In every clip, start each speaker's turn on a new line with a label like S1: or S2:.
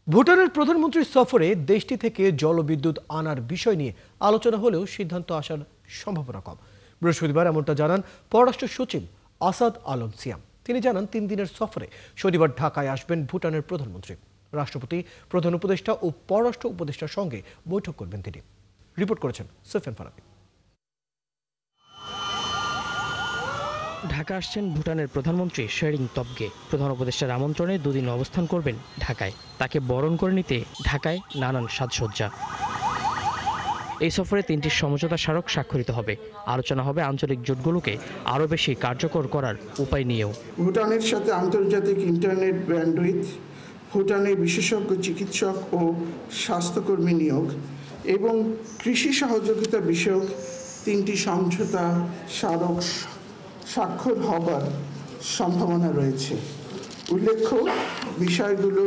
S1: ভুটানের প্রধানমন্ত্রীর সফরে দেশটি থেকে জলবিদ্যুৎ আনার বিষয় নিয়ে আলোচনা হলেও সিদ্ধান্ত আসার সম্ভাবনা কম। বৃহস্পতিবার এমনটা জানান পররাষ্ট্র সচিব আসাদ আলম সিয়াম। তিনি জানান 3 দিনের সফরে শনিবার ঢাকায় আসবেন ভুটানের প্রধানমন্ত্রী। রাষ্ট্রপতি, প্রধান উপদেষ্টা ও পররাষ্ট্র উপদেষ্টার সঙ্গে বৈঠক করবেন তিনি। রিপোর্ট করেছেন সুফিয়ান ফারাবি।
S2: ঢাকা আসছেন ভুটানের প্রধানমন্ত্রী শেরিং তবগে। প্রধান উপদেষ্টার আমন্ত্রণে দুদিন অবস্থান করবেন ঢাকায়। তাকে বরণ করে নিতে ঢাকায় নানান সাজসজ্জা। এই সফরে 3টি সমঝোতা স্মারক স্বাক্ষরিত হবে। আলোচনা হবে আঞ্চলিক জোটগুলোকে আরও বেশি কার্যকর করার উপায় নিয়েও।
S3: ভুটানের সাথে আন্তর্জাতিক ইন্টারনেট ব্যান্ডউইথ, ভুটানে বিশেষজ্ঞ চিকিৎসক ও স্বাস্থ্যকর্মী নিয়োগ এবং কৃষি সহযোগিতা বিষয়ক 3টি সমঝোতা স্মারক স্বাক্ষর হবার সম্ভাবনা রয়েছে। উল্লেখ্য, বিষয়গুলো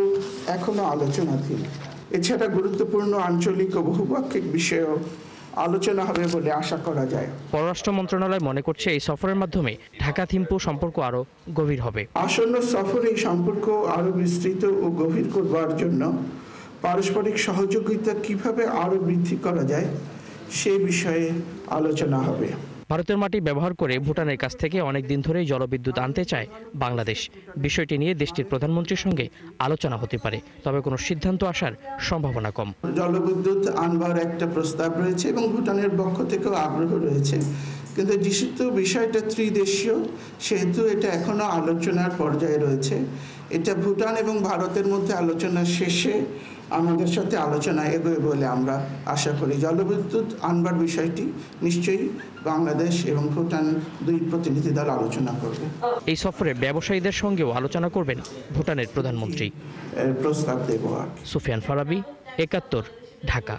S3: এখনো আলোচনাধীন। এছাড়া গুরুত্বপূর্ণ আঞ্চলিক ও বহুপাক্ষিক বিষয়েও আলোচনা হবে বলে আশা করা যায়।
S2: পররাষ্ট্র মন্ত্রণালয় মনে করছে এই সফরের মাধ্যমে ঢাকা থিম্পু সম্পর্ক আরও গভীর হবে।
S3: আসন্ন সফরে এই সম্পর্ক আরও বিস্তৃত ও গভীর করবার জন্য পারস্পরিক সহযোগিতা কিভাবে আরও বৃদ্ধি করা যায় সে বিষয়ে আলোচনা হবে।
S2: ভারতের মাটি ব্যবহার করে ভুটানের কাছ থেকে অনেক দিন ধরেই জলবিদ্যুৎ আনতে চায় বাংলাদেশ। বিষয়টি নিয়ে দেশটির প্রধানমন্ত্রীর সঙ্গে আলোচনা হতে পারে, তবে কোনো সিদ্ধান্ত আসার সম্ভাবনা কম।
S3: জলবিদ্যুৎ আনবার একটা প্রস্তাব রয়েছে এবং ভুটানের পক্ষ থেকেও আগ্রহ রয়েছে, কিন্তু যেহেতু বিষয়টা ত্রিদেশীয় সেহেতু এটা এখনো আলোচনার পর্যায়ে রয়েছে। এটা ভুটান এবং ভারতের মধ্যে আলোচনা শেষে আমাদের সাথে আলোচনা এগোবে বলে আমরা আশা করি। জলবিদ্যুৎ আনবার বিষয়টি নিশ্চয়ই বাংলাদেশ এবং ভুটান 2 প্রতিনিধি দল আলোচনা করবে।
S2: এই সফরে ব্যবসায়ীদের সঙ্গেও আলোচনা করবেন ভুটানের প্রধানমন্ত্রী।
S3: প্রস্তাব দেব।
S2: সুফিয়ান ফারাবি, 71, ঢাকা।